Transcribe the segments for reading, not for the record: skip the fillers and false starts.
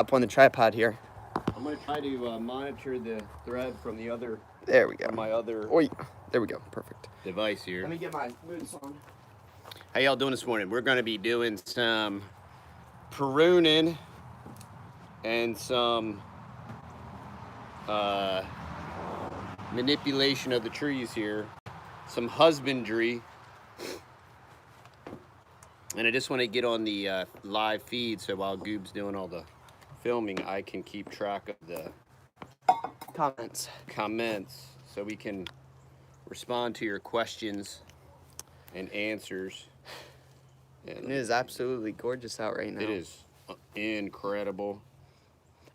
up on the tripod here. I'm going to try to monitor the thread from the other. There we go. From my other. Oh, there we go. Perfect. Device here. Let me get my boots on. How y'all doing this morning? We're going to be doing some pruning and some manipulation of the trees here, some husbandry, and I just want to get on the live feed so while Goob's doing all the filming, I can keep track of the comments so we can respond to your questions and answers. And it is absolutely gorgeous out right now. It is incredible.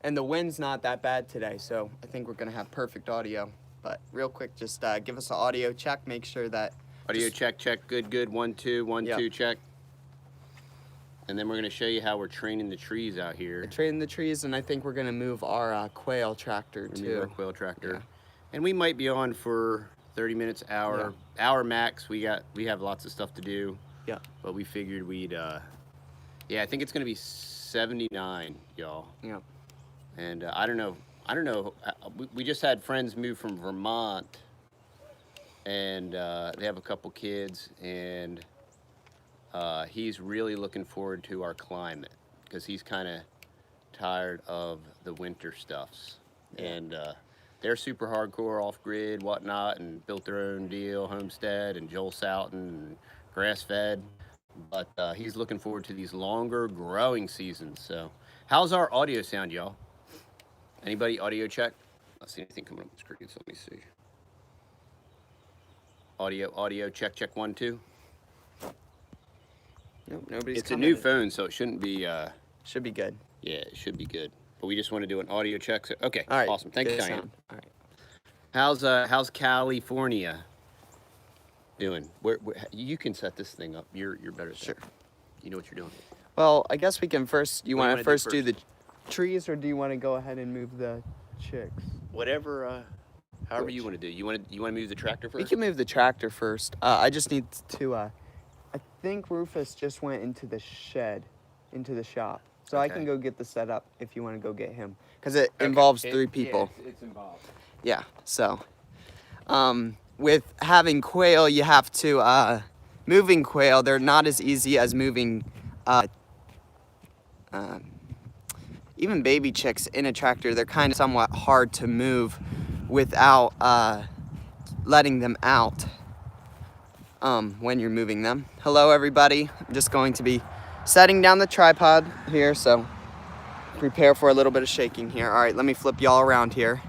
And the wind's not that bad today, so I think we're going to have perfect audio. But real quick, just give us an audio check. Make sure that... Audio check, good. 1, 2, 1, 2, check. And then we're going to show you how we're training the trees out here. We're training the trees, and I think we're going to move our quail tractor, too. Move our quail tractor. Yeah. And we might be on for 30 minutes, hour max. We have lots of stuff to do. Yeah. But we figured we'd... yeah, I think it's going to be 79, y'all. Yeah. And I don't know. We just had friends move from Vermont, and they have a couple kids, and he's really looking forward to our climate because he's kind of tired of the winter stuffs. Yeah. And they're super hardcore, off-grid, whatnot, and built their own deal, Homestead and Joel Salton and grass-fed. But he's looking forward to these longer growing seasons. So how's our audio sound, y'all? Anybody audio check? I don't see anything coming up on the screen, so let me see. Audio check 1, 2. Nope, nobody's It's a new phone, so it shouldn't be should be good. Yeah, it should be good. But we just want to do an audio check. So, okay, all right, awesome. Thanks, Diane. All right. How's California doing? Where you can set this thing up. You're better at that. Sure. You know what you're doing. Well, I guess we can first. You want to first do the trees, or do you want to go ahead and move the chicks? Whatever, however you want to do. You want to move the tractor first? We can move the tractor first. I just need to. I think Rufus just went into the shed, into the shop, so I can go get the setup if you want to go get him, because it involves 3 people. Yeah, it's involved. Yeah. So, with having quail, you have to moving quail. They're not as easy as moving. Even baby chicks in a tractor, they're kind of somewhat hard to move without letting them out when you're moving them. Hello, everybody. I'm just going to be setting down the tripod here, so prepare for a little bit of shaking here. All right, let me flip y'all around here.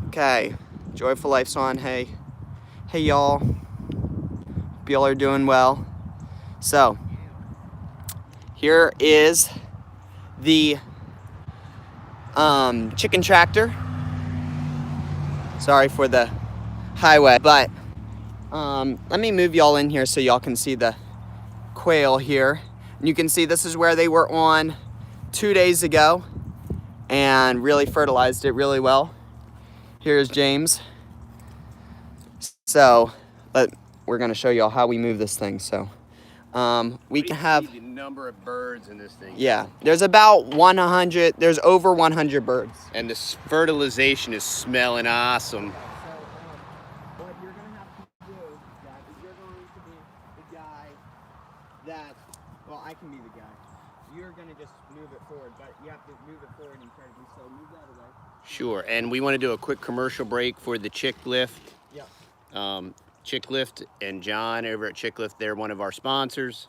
Okay, Joyful Life's on. Hey y'all. Hope y'all are doing well. So, here is the chicken tractor. Sorry for the highway, but let me move y'all in here so y'all can see the quail here. And you can see this is where they were on 2 days ago and really fertilized it really well. Here's James. So, we're gonna show y'all how we move this thing. So, we can have the number of birds in this thing. Yeah, there's about 100. There's over 100 birds. And this fertilization is smelling awesome. So, what you're gonna have to do is you're going to be the guy that. Well, I can be the guy. You're gonna just move it forward, but you have to move it forward and try to do so. Move that away. Sure, and we want to do a quick commercial break for the Chick Lift. Yeah. Chick Lift and John over at Chick Lift, they're one of our sponsors.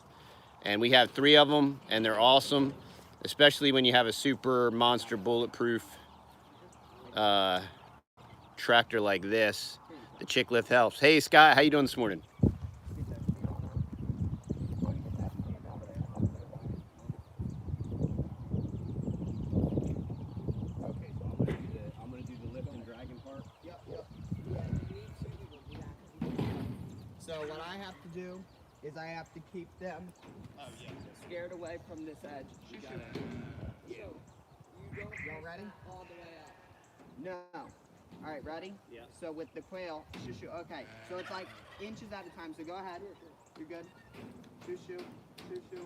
And we have 3 of them, and they're awesome, especially when you have a super monster bulletproof tractor like this. The Chick Lift helps. Hey, Scott, how you doing this morning? So what I have to do is I have to keep them scared away from this edge. Y'all ready? All the way up. No. All right, ready? Yeah. So with the quail, shoo-shoo. Okay. So it's like inches at a time. So go ahead. You're good. Shoo-shoo. Shoo-shoo.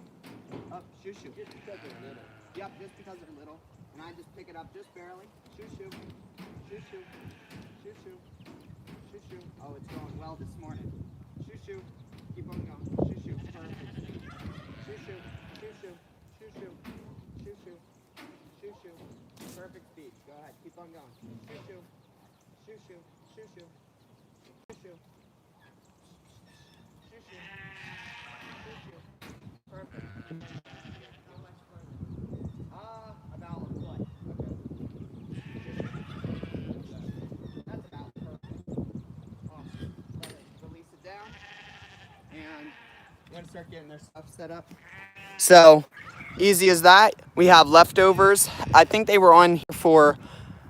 Up. Shoo-shoo. Yep, just because they're little. And I just pick it up just barely. Shoo shoo. Shoo shoo. Shoo shoo. Shoo shoo. Oh, it's going well this morning. Shoo shoo. Keep on going. Shoo shoo. Perfect. Shoo shoo. Shoo shoo. Shoo shoo. Shoo shoo. Shoo shoo. Perfect speed. Go ahead. Keep on going. Shoo shoo. Shoo shoo. Shoo shoo. Shoo shoo. Shoo shoo. Shoo shoo. Perfect. How much further? About a foot. Okay. That's about perfect. Awesome. Let it release it down. And we're gonna start getting their stuff set up. So, easy as that. We have leftovers. I think they were on here for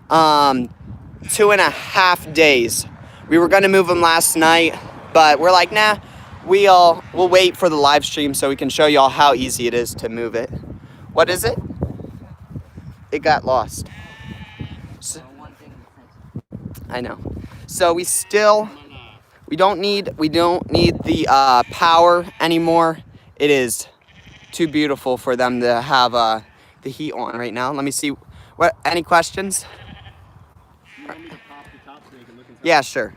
2.5 days. We were gonna move them last night, but we're like, nah, we'll wait for the live stream so we can show y'all how easy it is to move it. What is it? It got lost. So, I know. So we don't need the power anymore. It is too beautiful for them to have the heat on right now. Let me see. What? Any questions? You want me to pop the top so you can look inside? Yeah, sure.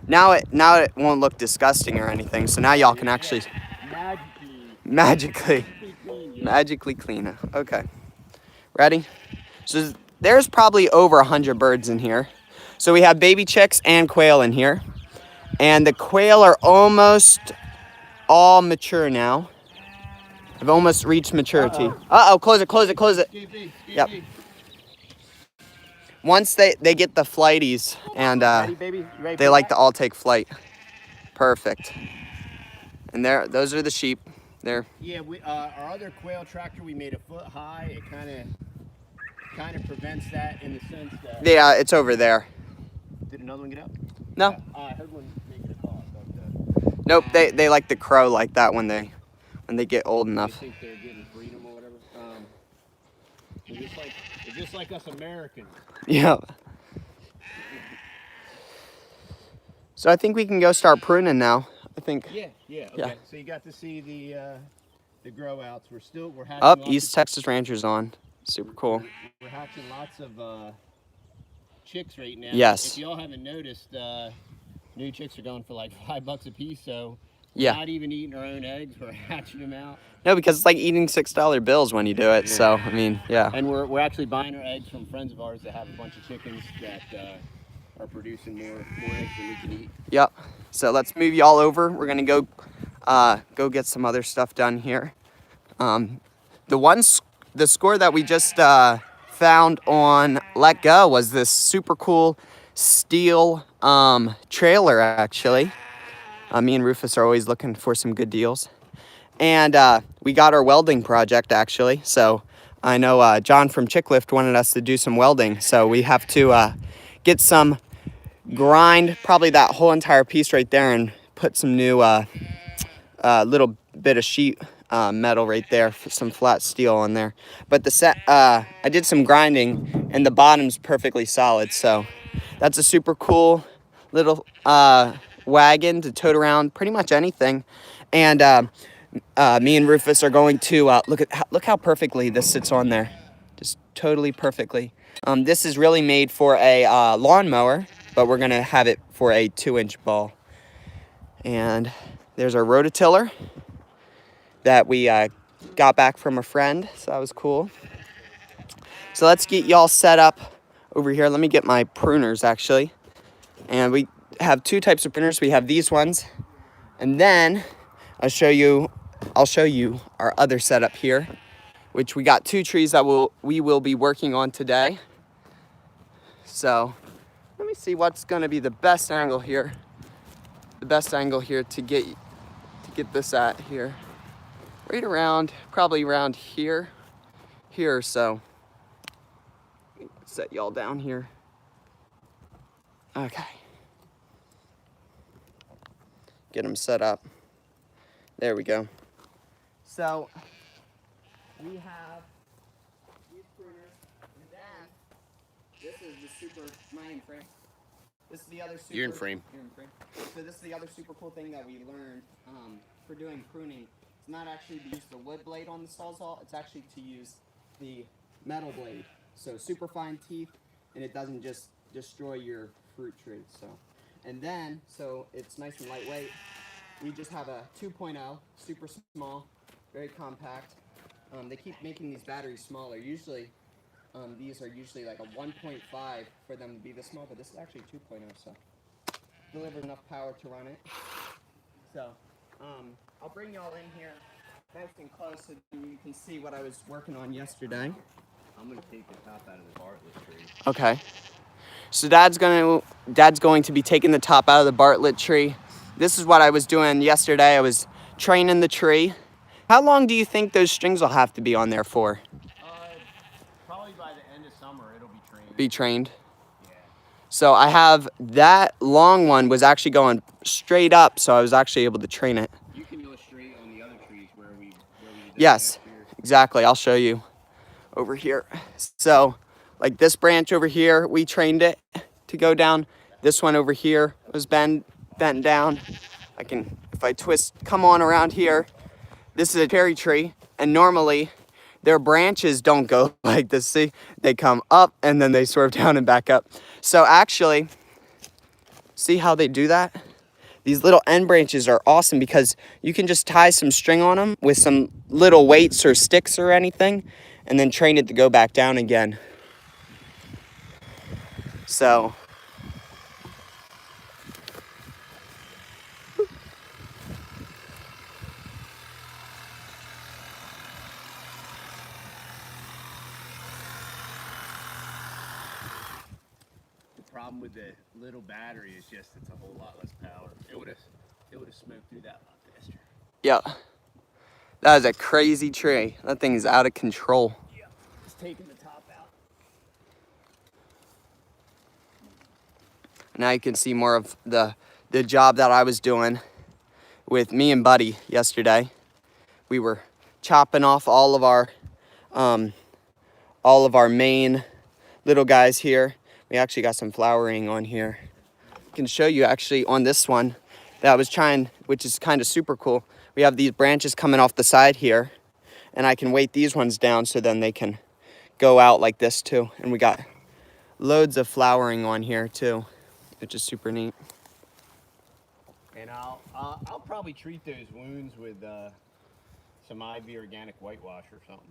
Now it won't look disgusting or anything. So now y'all can actually magically clean. Okay. Ready? So there's probably over 100 birds in here. So we have baby chicks and quail in here. And the quail are almost all mature now. I've almost reached maturity. Uh-oh, close it. Yep. Once they get the flighties and Ready, baby? You ready they for like that? to all take flight. Perfect. And those are the sheep. They're Yeah, our other quail tractor we made a foot high. It kind of prevents that in the sense that. yeah, it's over there. Did another one get up? No. I heard one making a call. Nope, they like to crow like that when they get old enough. They think they're getting freedom or whatever. They're just like us Americans. Yeah. So I think we can go start pruning now. I think. Yeah. Okay. Yeah. So you got to see the grow outs. We're hatching. Up, East Texas Ranchers on. Super cool. We're hatching lots of chicks right now. Yes. If y'all haven't noticed, new chicks are going for like $5 a piece. So Yeah. we're not even eating our own eggs. We're hatching them out. No, because it's like eating $6 bills when you do it. So I mean, yeah. And we're actually buying our eggs from friends of ours that have a bunch of chickens that are producing more eggs than we can eat. Yep. So let's move y'all over. We're gonna go get some other stuff done here. The score that we just found on Let Go was this super cool steel trailer. Actually, me and Rufus are always looking for some good deals. And we got our welding project, actually. So I know John from Chicklift wanted us to do some welding. So we have to get some grind, probably that whole entire piece right there, and put some new little bit of sheet metal right there, some flat steel on there. But I did some grinding, and the bottom's perfectly solid. So that's a super cool little wagon to tote around pretty much anything. And me and Rufus are going to look how perfectly this sits on there, just totally perfectly. This is really made for a lawnmower, but we're gonna have it for a 2-inch ball. And there's our rototiller that we got back from a friend, so that was cool. So let's get y'all set up over here. Let me get my pruners actually. And we have 2 types of pruners. We have these ones, and then I'll show you our other setup here, which we got 2 trees that we will be working on today. So let me see what's gonna be the best angle here. The best angle here to get this at here. Right around, probably around here or so. Set y'all down here. Okay. Get them set up. There we go. So we have these pruners, and then this is the super, my in frame. This is the other super. You're in frame. You're in frame. So this is the other super cool thing that we learned for doing pruning. It's not actually to use the wood blade on the sawzall. It's actually to use the metal blade. So super fine teeth, and it doesn't just destroy your fruit tree. So, and then, so it's nice and lightweight. We just have a 2.0, super small, very compact. They keep making these batteries smaller. Usually, these are usually like a 1.5 for them to be this small, but this is actually 2.0, so delivers enough power to run it. So, I'll bring y'all in here nice and close so you can see what I was working on yesterday. I'm gonna take the top out of the Bartlett tree. Okay. So Dad's going to be taking the top out of the Bartlett tree. This is what I was doing yesterday. I was training the tree. How long do you think those strings will have to be on there for? Probably by the end of summer it'll be trained. Be trained? Yeah. So I have that long one was actually going straight up, so I was actually able to train it. You can illustrate on the other trees where we did Yes, last year. exactly. I'll show you over here. So like this branch over here, we trained it to go down. This one over here was bent down. I can, if I twist, come on around here. This is a cherry tree, and normally their branches don't go like this. See, they come up and then they swerve down and back up. So actually, see how they do that? These little end branches are awesome because you can just tie some string on them with some little weights or sticks or anything, and then train it to go back down again. So The problem with the little battery is just it's a whole lot less power. It would have smoked through that lot faster. yeah, that is a crazy tree. That thing is out of control. Yeah, just taking the top out. Now you can see more of the job that I was doing with me and Buddy yesterday. We were chopping off all of our main little guys here. We actually got some flowering on here. I can show you actually on this one that I was trying, which is kind of super cool. We have these branches coming off the side here, and I can weight these ones down so then they can go out like this too. And we got loads of flowering on here too, which is super neat. And I'll probably treat those wounds with some IV organic whitewash or something.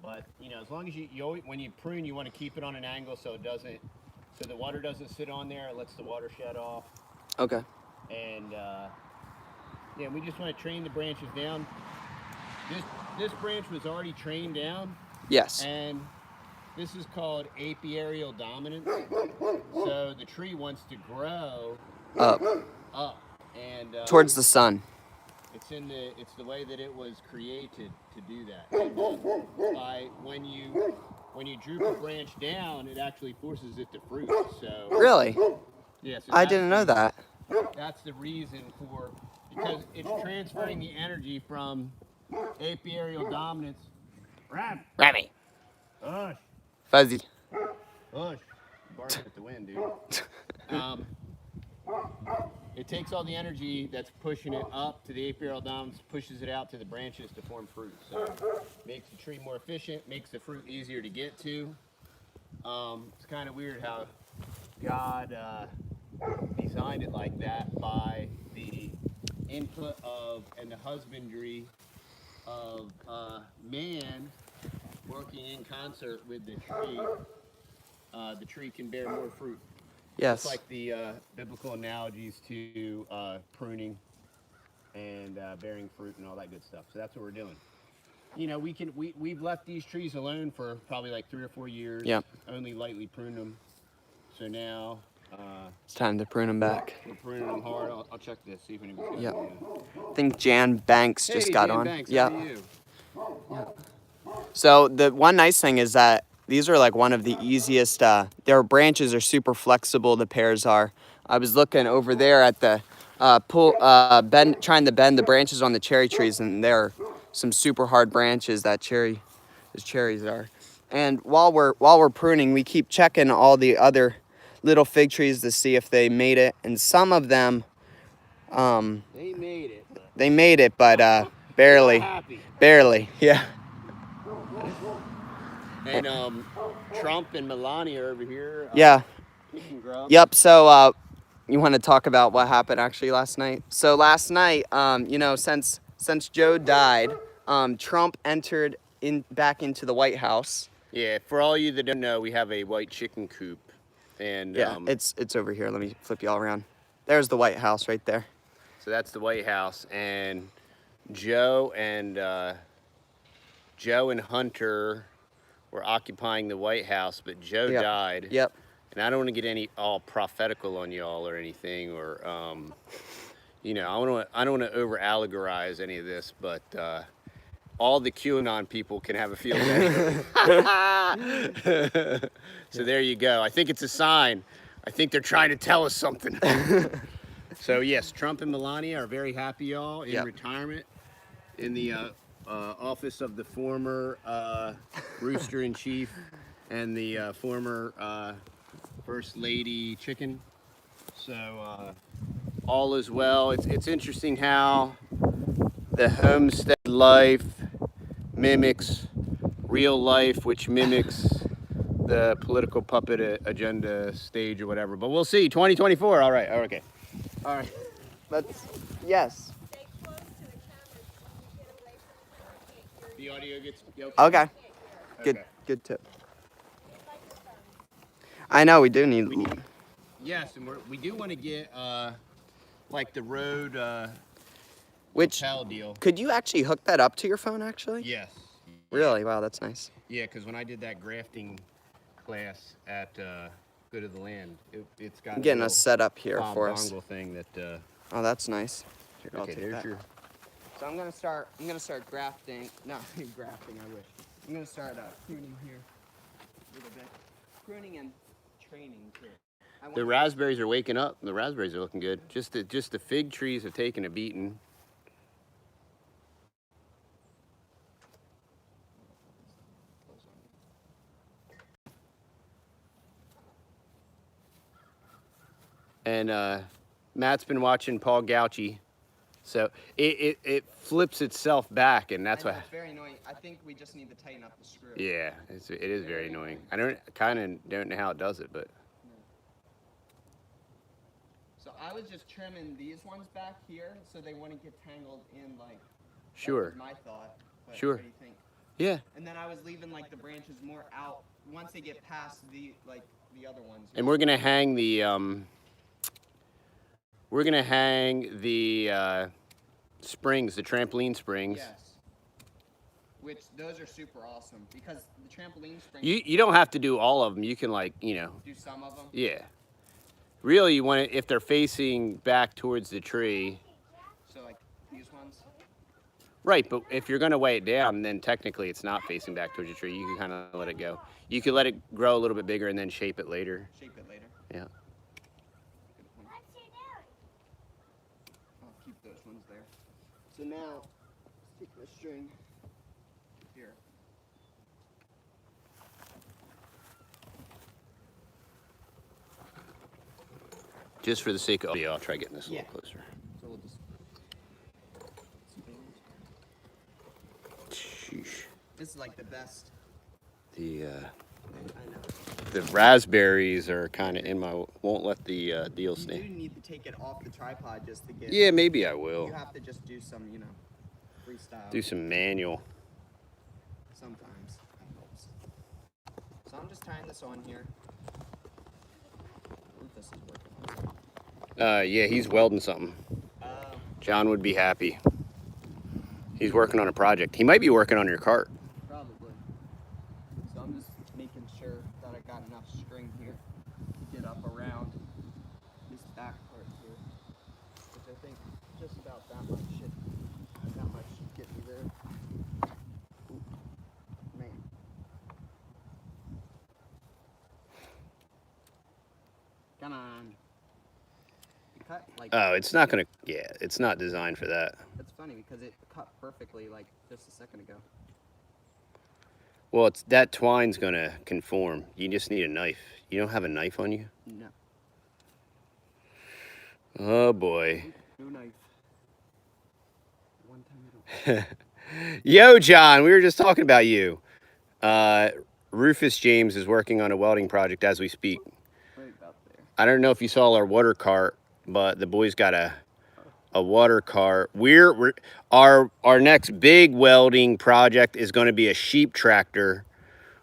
But you know, as long as you always, when you prune, you want to keep it on an angle so it doesn't, so the water doesn't sit on there. It lets the water shed off. Okay. And yeah, we just want to train the branches down. This branch was already trained down. Yes. And this is called apiarial dominance. So the tree wants to grow Up. And Towards the sun. It's the way that it was created to do that. And when you droop a branch down, it actually forces it to fruit. So Really? yeah, so I didn't know that. That's the reason because it's transferring the energy from apiarial dominance. Remy. Hush. Fuzzy. Hush. Barking at the wind, dude. It takes all the energy that's pushing it up to the apiarial dominance, pushes it out to the branches to form fruit. So makes the tree more efficient, makes the fruit easier to get to. It's kind of weird how God designed it like that by the input of and the husbandry of man working in concert with the tree can bear more fruit. Yes. It's like the biblical analogies to pruning and bearing fruit and all that good stuff. So that's what we're doing. You know, we've left these trees alone for probably like 3 or 4 years. Yep. Only lightly pruned them. So now It's time to prune them back. we're pruning them hard. I'll check this, see if anybody's Yep. got any. I think Jan Banks just Hey, got Dan on. Banks, Yep. how are you? So the one nice thing is that these are like one of the easiest, their branches are super flexible, the pears are. I was looking over there at the trying to bend the branches on the cherry trees, and there are some super hard branches that cherries are. And while we're pruning, we keep checking all the other little fig trees to see if they made it. And some of them, They made it. but barely, Happy. barely, yeah. And Trump and Melania are over here. Yeah. Eating grub. Yep. So you want to talk about what happened actually last night? So last night, you know, since Joe died, Trump entered back into the White House. Yeah, for all you that don't know, we have a white chicken coop, and Yeah, it's over here. Let me flip you all around. There's the White House right there. so that's the White House, and Joe and Hunter were occupying the White House, but Joe Yep. died. Yep. And I don't want to get any all prophetical on y'all or anything, or you know, I don't want to over allegorize any of this, but all the QAnon people can have a field day. So there you go. I think it's a sign. I think they're trying to tell us something. So yes, Trump and Melania are very happy, y'all, in retirement, in the office of the former rooster in chief and the former First Lady chicken. So all is well. It's interesting how the homestead life mimics real life, which mimics the political puppet agenda stage or whatever. But we'll see. 2024. All right. Okay. All right. Yes. The audio gets Okay. Good tip. I know we do need. Yes, and we do want to get like the road Which hotel deal. could you actually hook that up to your phone actually? Yes. Really? Wow, that's nice. Yeah, because when I did that grafting class at Good of the Land, it's got I'm getting us set up here for us. thing that. Oh, that's nice. Here, I'll Okay, take there's that. your. So I'm gonna start grafting. No, grafting. I wish. I'm gonna start pruning here a little bit. Pruning and training too. The raspberries are waking up. The raspberries are looking good. Just the fig trees have taken a beating. And Matt's been watching Paul Gauchi, so it flips itself back, and that's why. It's very annoying. I think we just need to tighten up the screw. Yeah, it is very annoying. I kind of don't know how it does it, but. So I was just trimming these ones back here so they wouldn't get tangled in like. Sure. That was my thought. But Sure. What do you think? Yeah. And then I was leaving like the branches more out once they get past the other ones. And we're gonna hang the springs, the trampoline springs. Yes. Which those are super awesome because the trampoline springs. You don't have to do all of them. You can do some of them. Yeah. Really, you want it if they're facing back towards the tree. So like these ones. Right, but if you're gonna weigh it down, then technically it's not facing back towards the tree. You can kind of let it go. You could let it grow a little bit bigger and then shape it later. Shape it later. Yeah. I'll keep those ones there. So now, stick the string here. Just for the sake of audio, I'll try getting this a little closer. So we'll just. Sheesh. This is like the best. The I know. the raspberries are kind of in my. Won't let the deal You do stand. need to take it off the tripod just to get. Yeah, maybe I will. You have to just do some, freestyle. Do some manual. Sometimes that helps. So I'm just tying this on here. I think this is working. Yeah, he's welding something. John would be happy. He's working on a project. He might be working on your cart. Probably. So I'm just making sure that I got enough string here to get up around this back part here, which I think just about that much should get me there. Ooh, man. Come on. You cut like. Oh, it's not gonna. Yeah, it's not designed for that. It's funny because it cut perfectly like just a second ago. Well, that twine's gonna conform. You just need a knife. You don't have a knife on you? No. Oh boy. No knife. One time I don't. Yo, John, we were just talking about you. Rufus James is working on a welding project as we speak. Right about there. I don't know if you saw our water cart, but the boys got a water cart. Our next big welding project is going to be a sheep tractor.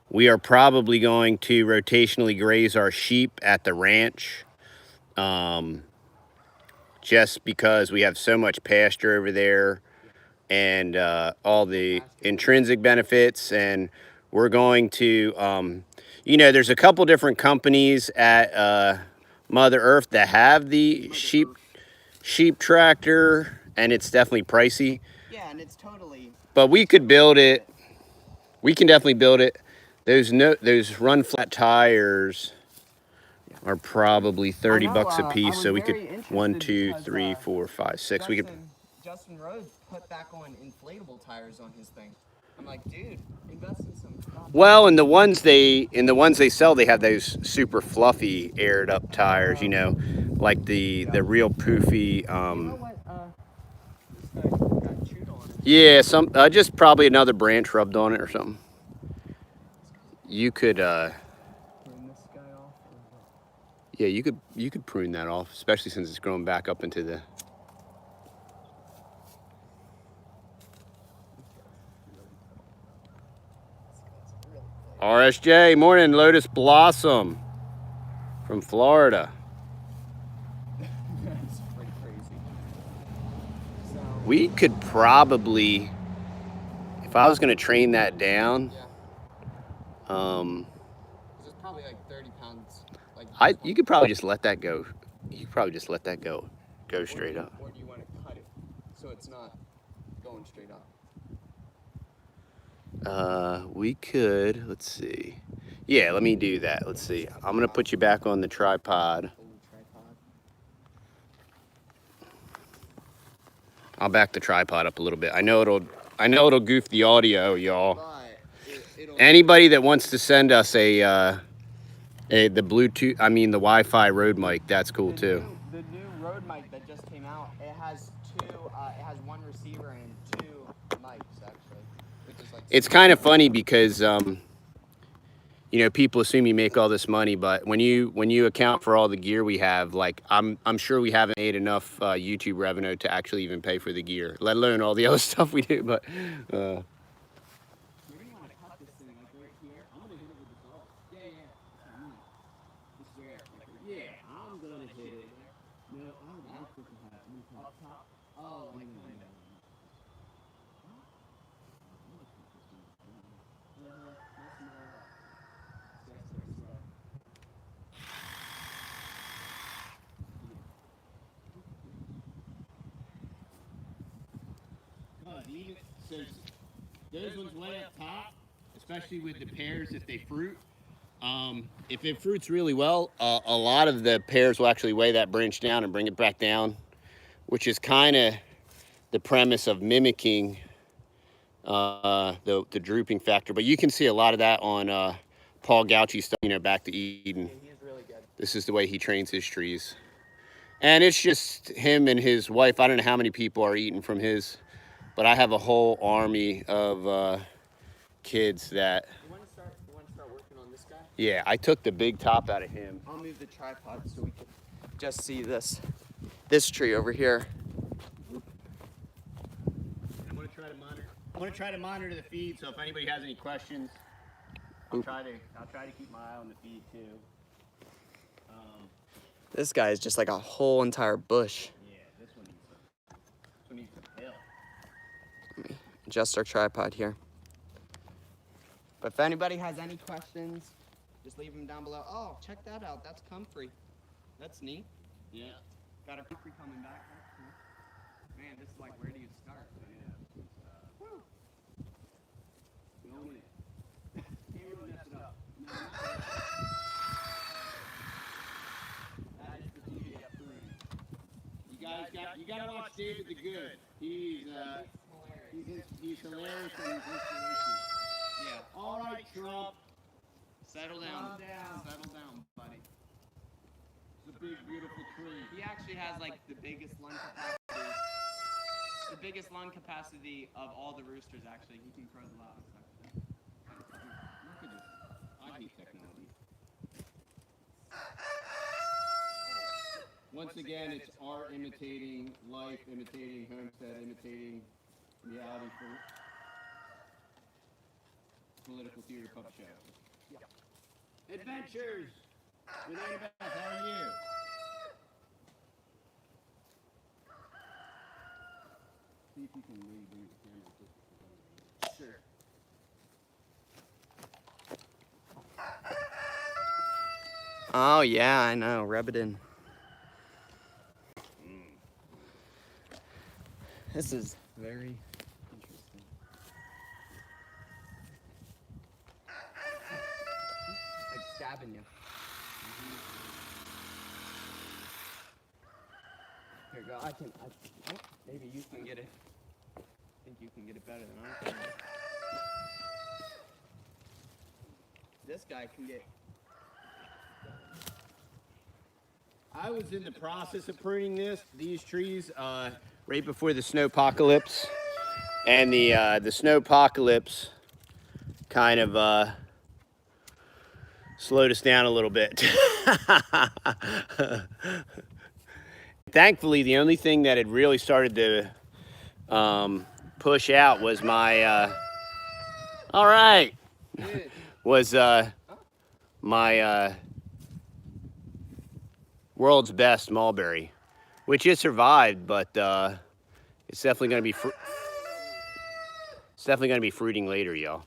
We are probably going to rotationally graze our sheep at the ranch, just because we have so much pasture over there and all the intrinsic benefits. And we're going to, you know, there's a couple different companies at Mother Earth that have the sheep tractor, and it's definitely pricey. Yeah, and it's totally. But we could build it. We can definitely build it. Those run flat tires are probably 30 bucks a piece, so we could 1, 2, 3, 4, 5, 6. We could. Justin Rhodes put back on inflatable tires on his thing. I'm like, dude, invest in some. Well, in the ones they sell, they have those super fluffy aired up tires, you know, like the real poofy. You know what? This guy got chewed on. Yeah, some just probably another branch rubbed on it or something. You could Prune this guy off. yeah, you could prune that off, especially since it's growing back up into the. RSJ, morning, Lotus Blossom from Florida. That's pretty crazy. So, We could probably, if I was going to train that down, yeah. It's probably like 30 pounds. Like you could probably just let that go. You could probably just let that go straight up. Or do you want to cut it so it's not going straight up? We could, let's see. Yeah, let me do that. Let's see. I'm going to put you back on the tripod. I'll back the tripod up a little bit. I know it'll goof the audio, y'all. Anybody that wants to send us the Bluetooth, the Wi-Fi Rode mic, that's cool too. The new Rode mic that just came out, it has one receiver and 2 mics actually. Which is like It's kind of funny because you know, people assume you make all this money, but when you account for all the gear we have, like I'm sure we haven't made enough YouTube revenue to actually even pay for the gear, let alone all the other stuff we do. But those ones way up top, especially with the pears, if they fruit. If it fruits really well, a lot of the pears will actually weigh that branch down and bring it back down, which is kind of the premise of mimicking the drooping factor. But you can see a lot of that on Paul Gauchi's stuff, you know, Back to Eden. he's really good. This is the way he trains his trees. And it's just him and his wife. I don't know how many people are eating from his, but I have a whole army of kids that. You want to start working on this guy? Yeah, I took the big top out of him. I'll move the tripod so we can just see this tree over here. I'm gonna try to monitor the feed. So if anybody has any questions, I'll try to keep my eye on the feed too. This guy is just like a whole entire bush. Yeah, this one needs a hill. Let me adjust our tripod here. But if anybody has any questions, just leave them down below. Oh, check that out. That's comfrey. That's neat. Yeah. Got a comfrey coming back. That's cool. Man, this is like, where do you start? You gotta watch David the Good. He's hilarious and he's inspirational. Yeah. All right, Trump. Settle down. Calm down. Settle down, buddy. It's a big, beautiful tree. He actually has like the biggest lung capacity. The biggest lung capacity of all the roosters, actually. He can crow the loudest. Look at this. Once again, it's art imitating life, imitating Homestead, imitating reality for political theater puppet show. Yeah. Adventures with Annabeth, how are you? See if you can maybe bring the camera closer. Sure. Oh yeah, I know. Rub it in. This is very interesting. Like stabbing you. Here you go. I can. Oh, maybe you can get it. I think you can get it better than I can. This guy can get. I was in the process of pruning these trees right before the snowpocalypse, and the snowpocalypse kind of slowed us down a little bit. Thankfully, the only thing that had really started to push out was my all right was my world's best mulberry, which it survived, but it's definitely going to be fruiting later, y'all.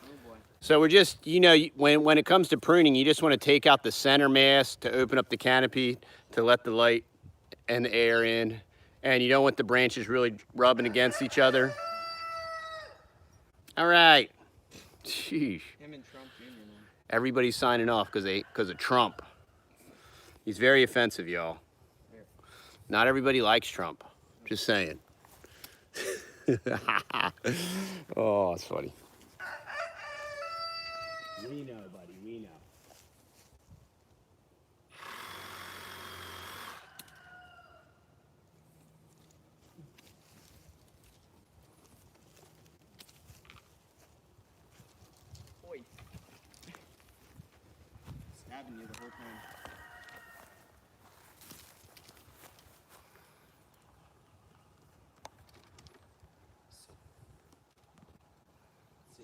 Oh boy. So we're just, you know, when it comes to pruning, you just want to take out the center mass to open up the canopy to let the light and the air in, and you don't want the branches really rubbing against each other. All right. Sheesh. Him and Trump Jr. man. Everybody's signing off because of Trump. He's very offensive, y'all. Not everybody likes Trump. Just saying. Oh, it's funny. We know, buddy. We know. Boy. Stabbing you the whole time. Let's see.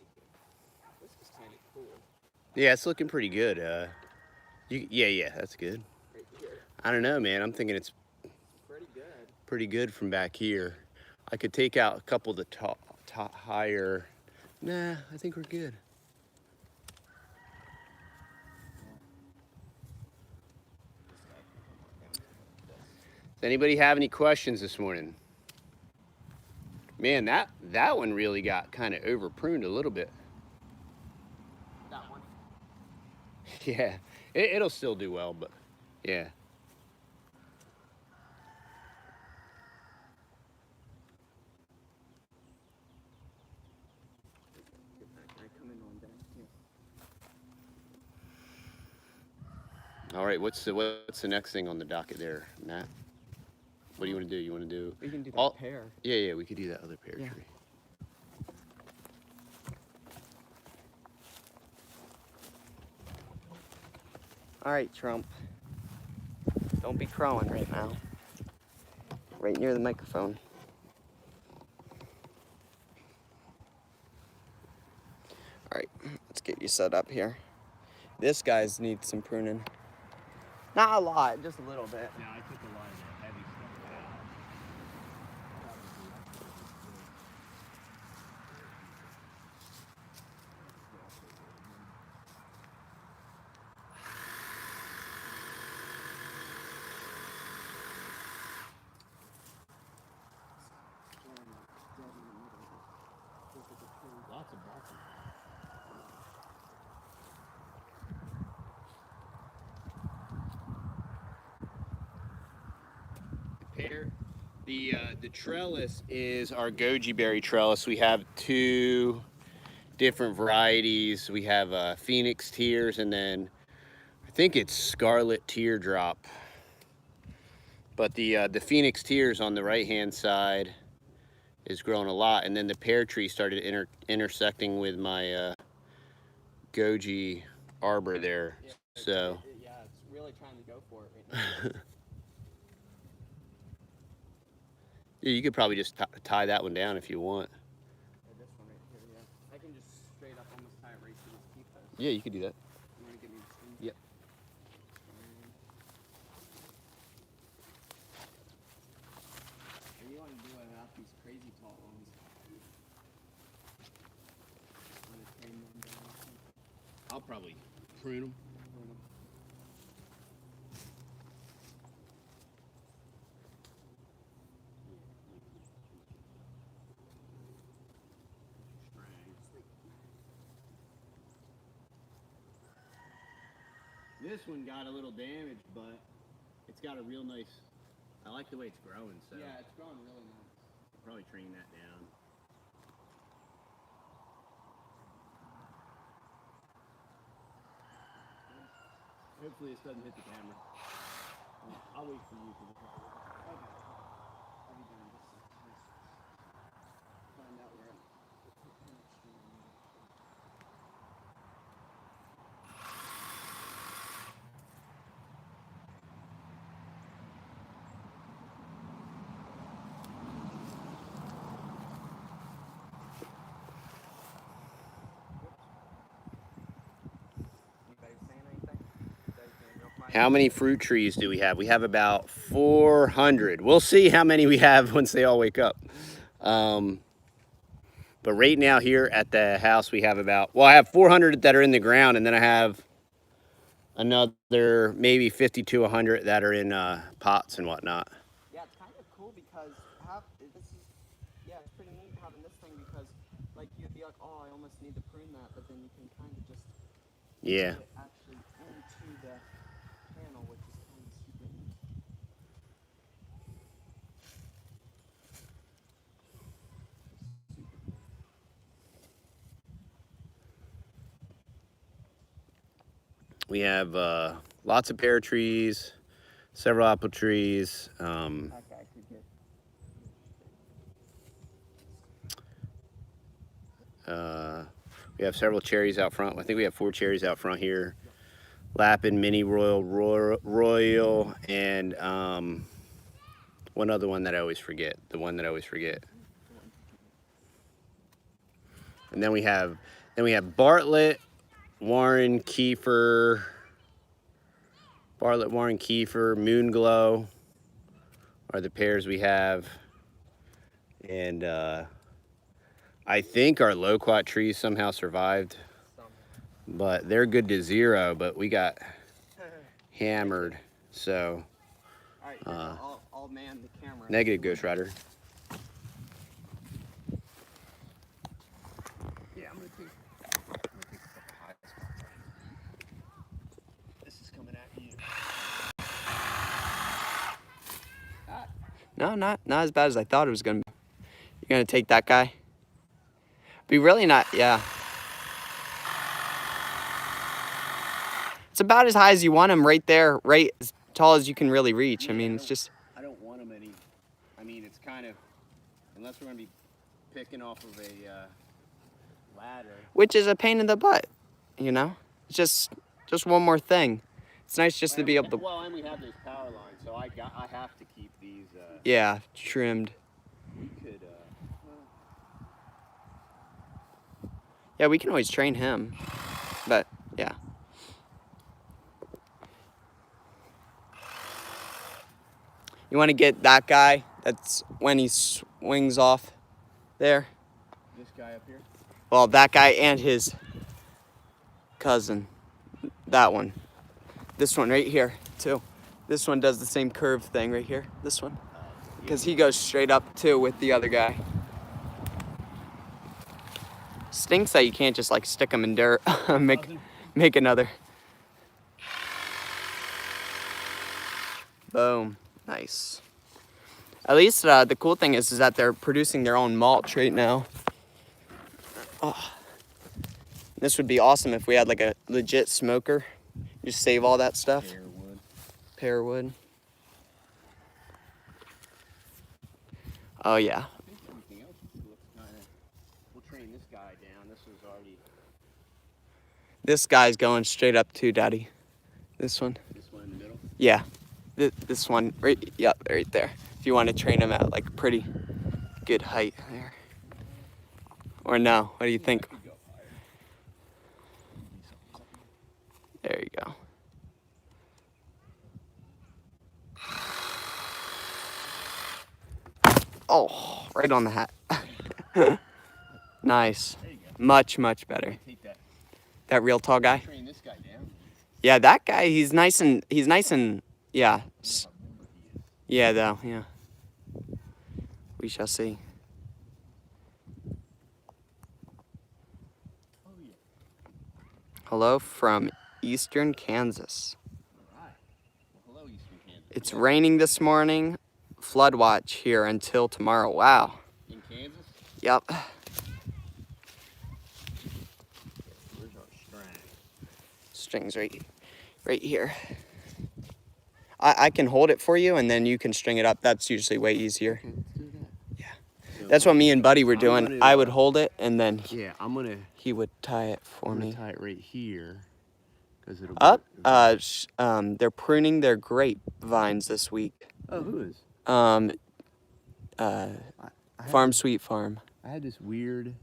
This is kind of cool. Yeah, it's looking pretty good. Yeah, that's good. Right here. I don't know, man. I'm thinking it's Pretty good. pretty good from back here. I could take out a couple of the top higher. Nah, I think we're good. Does anybody have any questions this morning? Man, that one really got kind of over pruned a little bit. That one. Yeah, it'll still do well, but yeah. Can I come in on down here? All right, what's the next thing on the docket there, Matt? What do you want to do? You want to do? We can do that all, pear. Yeah, we could do that other pear Yeah. tree. All right, Trump. Don't be crowing right now. Right near the microphone. All right, let's get you set up here. This guy's needs some pruning. Not a lot, just a little bit. Yeah, I took a lot of the heavy stuff out. Lots of barking. The trellis is our goji berry trellis. We have two different varieties. We have Phoenix Tears, and then I think it's Scarlet Teardrop. But the Phoenix Tears on the right hand side is growing a lot, and then the pear tree started intersecting with my goji arbor there. Yeah, So yeah, it's really trying to go for it right now. Yeah, you could probably just tie that one down if you want. Or this one right here, yeah. I can just straight up almost tie it right to this teeth though. Yeah, you could do that. You want to give me the string? Yep. What do you want to do about these crazy tall ones? Want to train them down or something? I'll probably prune them. This one got a little damage, but it's got a real nice, I like the way it's growing, so. Yeah, it's growing really nice. I'll probably train that down. Hopefully this doesn't hit the camera. I'll wait for you for the camera. Okay. I'll be done just find out where How many fruit trees do we have? We have about 400. We'll see how many we have once they all wake up. But right now here at the house we have about, well, I have 400 that are in the ground, and then I have another maybe 50 to 100 that are in pots and whatnot. Yeah, it's kind of cool because it's pretty neat having this thing because like you'd be like, oh, I almost need to prune that, but then you can kind of just Yeah. put it actually into the panel, which is kind of super neat. We have lots of pear trees, several apple trees. Okay, good. We have several cherries out front. I think we have 4 cherries out front here. Lapin, Mini Royal, and one other one that I always forget. The one that I always forget. And then we have Bartlett, Warren, Kiefer, Moonglow are the pears we have. And I think our loquat trees somehow survived, but they're good to 0, but we got hammered. So All right, I'll man the camera. negative, Ghost Rider. Yeah, I'm gonna take a couple high spots. This is coming at you. No, not as bad as I thought it was gonna be. You're gonna take that guy? Be really not, yeah. It's about as high as you want him, right there, right as tall as you can really reach. I mean, it's just. I don't want them any. I mean, it's kind of, unless we're gonna be picking off of a ladder. Which is a pain in the butt, you know? It's just one more thing. It's nice just to be able to. Well, and we have those power lines, so I have to keep these. Yeah, trimmed. We could. Yeah, we can always train him, but yeah. You want to get that guy? That's when he swings off there. This guy up here? Well, that guy and his cousin. That one. This one right here, too. This one does the same curve thing right here. This one. Because he goes straight up, too, with the other guy. Stinks that you can't just, like, stick them in dirt. make another. Boom. Nice. At least the cool thing is that they're producing their own mulch right now. Oh. This would be awesome if we had like a legit smoker. Just save all that stuff. Pear wood. Oh yeah. Everything else looks kind of. We'll train this guy down. This was already. This guy's going straight up too, Daddy. This one. This one. Yeah, this one, right, yep, right there. If you want to train them at like pretty good height there. Or no, what do you think? There you go. Oh, right on the hat. Nice. Much, much better. That real tall guy? Train this guy down. Yeah, that guy, he's nice and, yeah. Yeah, though, yeah. We shall see. Hello from Eastern Kansas. Hello, Eastern Kansas. It's raining this morning. Flood watch here until tomorrow. Wow. In Kansas? Yep. Where's our string? Strings right here. I can hold it for you and then you can string it up. That's usually way easier. Okay, let's do that. Yeah. So That's what me and Buddy were I'm doing. gonna, I would hold it and then Yeah, he would tie it for me. tie it right here. Because it'll Up. They're pruning their grapevines this week. Oh, who is? Farm Sweet Farm. I had this weird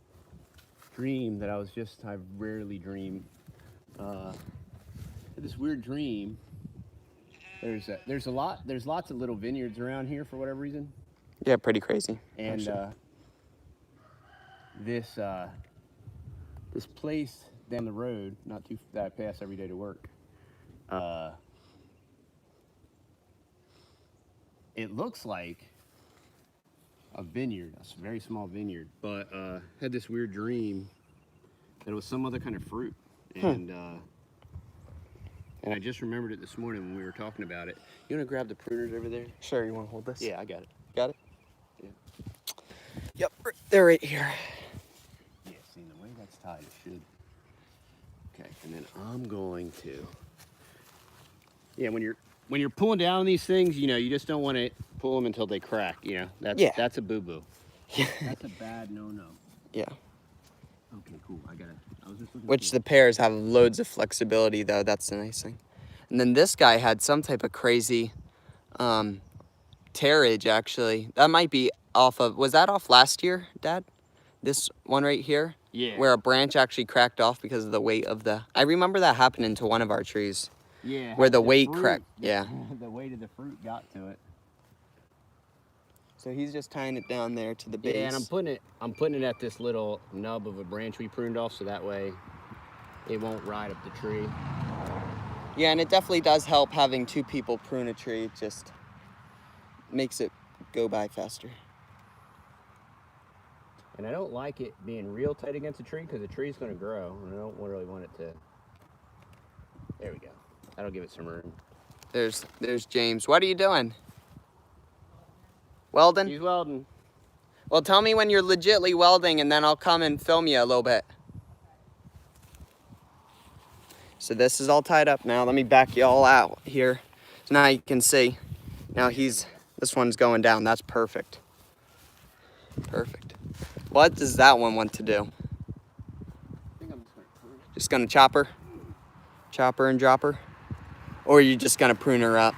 dream that I rarely dream. I had this weird dream. There's lots of little vineyards around here for whatever reason. Yeah, pretty crazy. And this place down the road, that I pass every day to work, it looks like a vineyard, a very small vineyard, but had this weird dream that it was some other kind of fruit, and I just remembered it this morning when we were talking about it. You want to grab the pruners over there? Sure, you want to hold this? Yeah, I got it. Got it? Yeah. Yep, they're right here. Yeah, see, the way that's tied, it should. Okay, and then I'm going to. Yeah, when you're pulling down these things, you just don't want to pull them until they crack. That's a boo-boo. Yeah. That's a bad no-no. Yeah. Okay, cool. I was just looking. Which the pears have loads of flexibility, though. That's the nice thing. And then this guy had some type of crazy tearage, actually. That might be off of, was that off last year, Dad? This one right here? Yeah. Where a branch actually cracked off because of the weight of the, I remember that happening to one of our trees. Yeah. Where the weight cracked, yeah. The weight of the fruit got to it. So he's just tying it down there to the base. Yeah, and I'm putting it at this little nub of a branch we pruned off, so that way it won't ride up the tree. Yeah, and it definitely does help having two people prune a tree. It just makes it go by faster. And I don't like it being real tight against the tree because the tree's going to grow, and I don't really want it to. There we go. That'll give it some room. There's James. What are you doing? Welding? He's welding. Well, tell me when you're legitly welding, and then I'll come and film you a little bit. So this is all tied up now. Let me back you all out here. So now you can see. Now this one's going down. That's perfect. Perfect. What does that one want to do? I think I'm just going to prune. Just gonna chop her? Chop her and drop her? Or are you just gonna prune her up?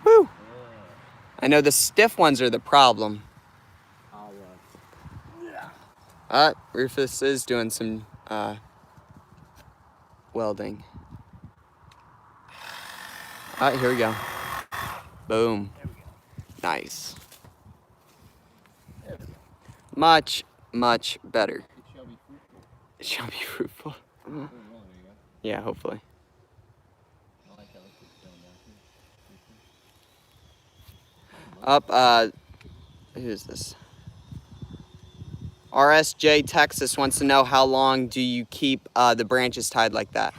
Woo! I know the stiff ones are the problem. Rufus is doing some welding. Here we go. Boom. Nice. Much, much better. It shall be fruitful. It shall be fruitful. Yeah, hopefully. I like how it's going down here. Who's this? RSJ Texas wants to know how long do you keep the branches tied like that?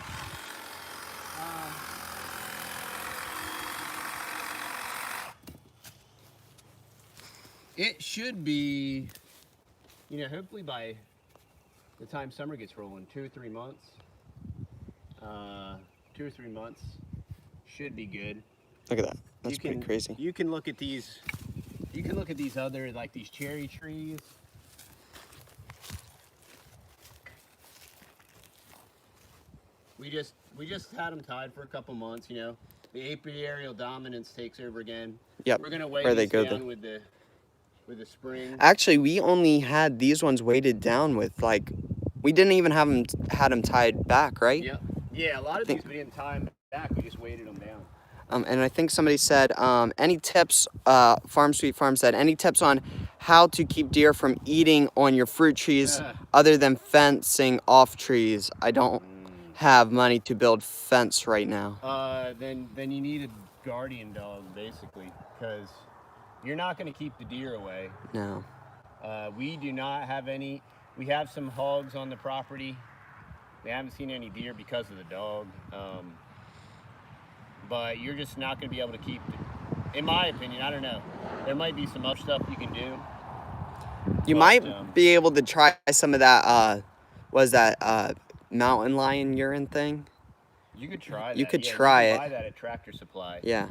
It should be, hopefully by the time summer gets rolling, 2 or 3 months. 2 or 3 months should be good. Look at that. That's pretty crazy. You can look at these. You can look at these other, like these cherry trees. we just had them tied for a couple months. You know, the apiarial dominance takes over again. Yep. We're gonna weigh Where they these go down with the spring. Actually, we only had these ones weighted down with like, we didn't even have them had them tied back, right? Yep. Yeah, a lot of these we didn't tie them back. We just weighted them down. And I think somebody said, any tips, Farm Sweet Farm said, any tips on how to keep deer from eating on your fruit trees other than fencing off trees? I don't have money to build fence right now. Then you need a guardian dog, basically, because you're not going to keep the deer away. No. We do not have any. We have some hogs on the property. We haven't seen any deer because of the dog. But you're just not going to be able to keep, in my opinion, I don't know. There might be some other stuff you can do. You might be able to try some of that, mountain lion urine thing? You could try that. You could try it. Buy that at Tractor Supply. Yeah.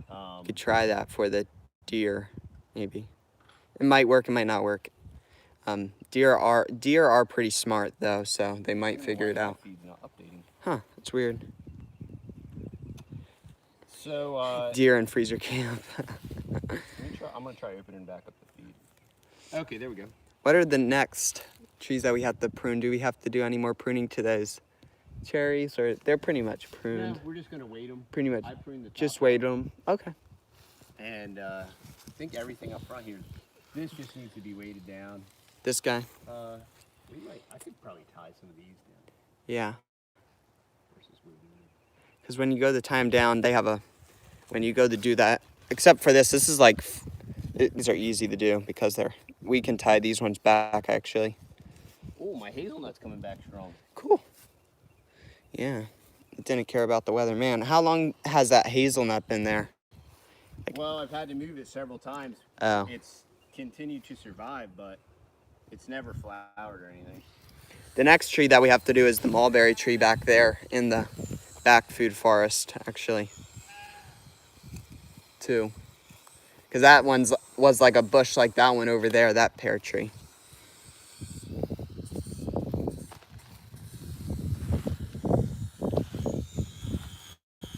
You could try that for the deer, maybe. It might work, it might not work. Deer are pretty smart, though, so they might figure it out. Huh, that's weird. So, deer in freezer camp. I'm gonna try opening back up the feed. Okay, there we go. What are the next trees that we have to prune? Do we have to do any more pruning to those cherries, or they're pretty much pruned? No, we're just gonna weight them. Pretty much. I pruned the top just weight them. Okay. And I think everything up front here. This just needs to be weighted down. This guy. I could probably tie some of these down. Yeah. Because when you go to tie them down, they have a. When you go to do that, except for this is like, these are easy to do because we can tie these ones back actually. Oh, my hazelnut's coming back strong. Cool. Yeah, it didn't care about the weather. Man, how long has that hazelnut been there? Well, I've had to move it several times. Oh. It's continued to survive, but it's never flowered or anything. The next tree that we have to do is the mulberry tree back there in the back food forest, actually. Too. Because that one's was like a bush like that one over there, that pear tree.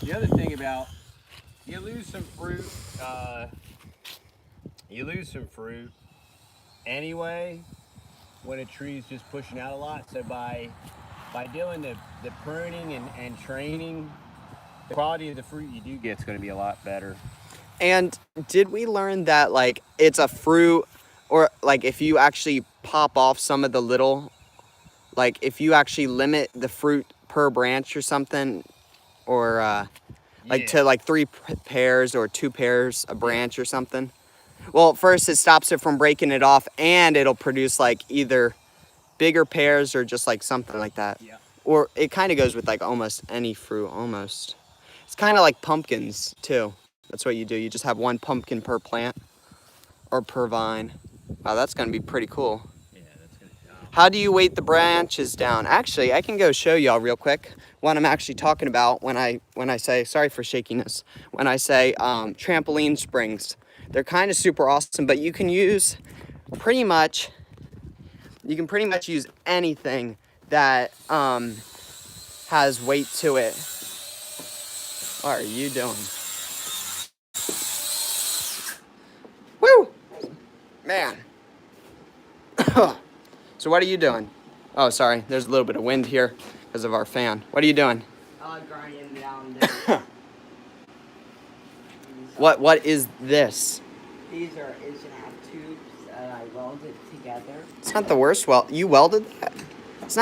The other thing about, you lose some fruit anyway when a tree's just pushing out a lot. So by doing the pruning and training, the quality of the fruit you do get is going to be a lot better. And did we learn that like it's a fruit, or like if you actually pop off some of the little, like if you actually limit the fruit per branch or something, or like to like 3 pairs or 2 pairs a branch or something? Well, first it stops it from breaking it off, and it'll produce like either bigger pears or just like something like that. Yeah. Or it kind of goes with like almost any fruit, almost. It's kind of like pumpkins too. That's what you do. You just have 1 pumpkin per plant or per vine. Wow, that's gonna be pretty cool. Yeah, that's gonna. How do you weight the branches down? Actually, I can go show y'all real quick what I'm actually talking about when I say, sorry for shakiness, when I say trampoline springs. They're kind of super awesome, but you can use pretty much use anything that has weight to it. What are you doing? Woo! Man. So what are you doing? Oh, sorry. There's a little bit of wind here because of our fan. What are you doing? Grinding down there. What is this? These are 1.5 tubes that I welded together. It's not the worst weld. You welded that? That's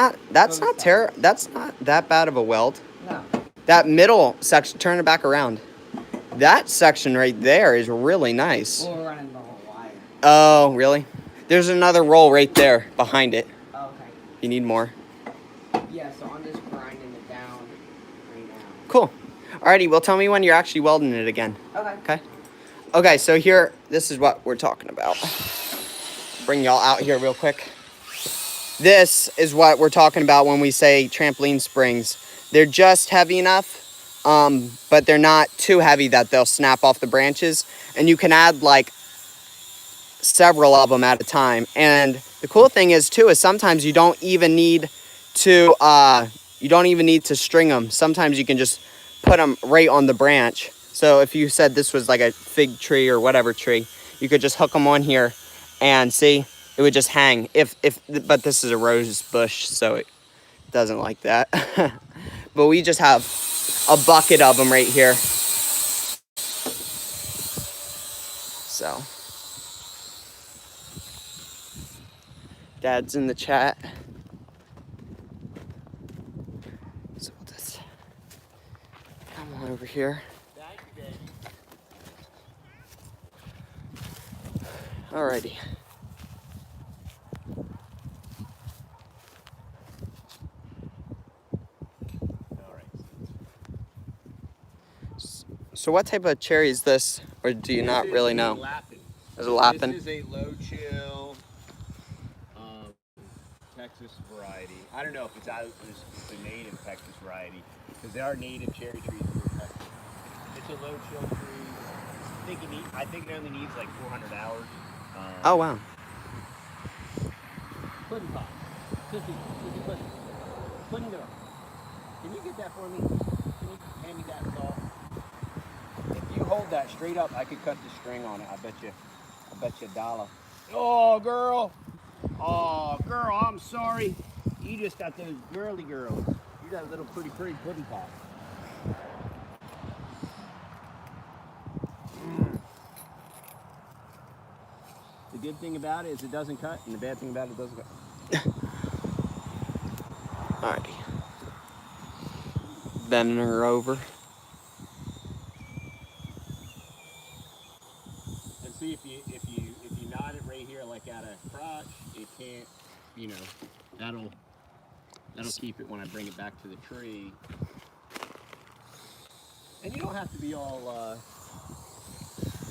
not that bad of a weld. No. That middle section, turn it back around. That section right there is really nice. We're running the whole wire. Oh, really? There's another roll right there behind it. Okay. You need more. Yeah, so I'm just grinding it down right now. Cool. Alrighty, well tell me when you're actually welding it again. Okay. Okay? Okay, so here, this is what we're talking about. Bring y'all out here real quick. This is what we're talking about when we say trampoline springs. They're just heavy enough, but they're not too heavy that they'll snap off the branches. And you can add like several of them at a time. And the cool thing is too, is sometimes you don't even need to you don't even need to string them. Sometimes you can just put them right on the branch. So if you said this was like a fig tree or whatever tree, you could just hook them on here and see, it would just hang. But this is a rose bush, so it doesn't like that. But we just have a bucket of them right here. So, Dad's in the chat. So we'll just come on over here. Thank you, baby. Alrighty. All right. So what type of cherry is this, or do you not really know? Lapin. Is it Lapin? This is a low chill Texas variety. I don't know if it's the native Texas variety, because there are native cherry trees in Texas. It's a low chill tree. I think it only needs like 400 hours. Oh wow. Pudding pop. Pudding girl. Can you get that for me? Can you hand me that saw? If you hold that straight up, I could cut the string on it. I bet you $1. Oh, girl. Oh, girl, I'm sorry. You just got those girly girls. You got a little pretty pudding pop. The good thing about it is it doesn't cut, and the bad thing about it doesn't cut. Alrighty. Bending her over. And see, if you knot it right here like at a crotch, it can't, you know, that'll keep it when I bring it back to the tree. And you don't have to be all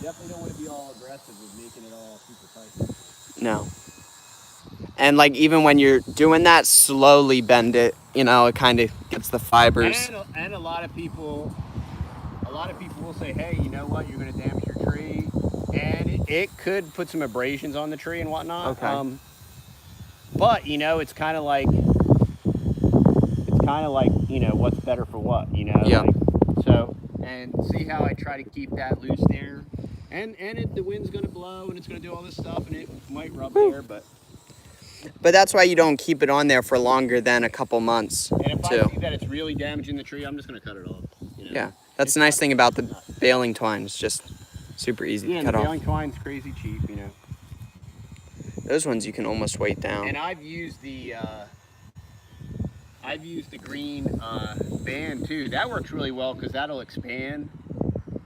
definitely don't want to be all aggressive with making it all super tight. No. And like even when you're doing that, slowly bend it. You know, it kind of gets the fibers. And a lot of people will say, hey, you know what? You're going to damage your tree, and it could put some abrasions on the tree and whatnot. Okay. But you know, it's kind of like you know, what's better for what, you know? Yeah. Like, so, and see how I try to keep that loose there, and the wind's going to blow and it's going to do all this stuff and it might rub there, but that's why you don't keep it on there for longer than a couple months. And if too. I see that it's really damaging the tree, I'm just going to cut it off. You know? Yeah, that's the nice thing about the baling twine. It's just super easy to cut the off. baling twine's crazy cheap, you know. Those ones you can almost weight down. And I've used the green band too. That works really well because that'll expand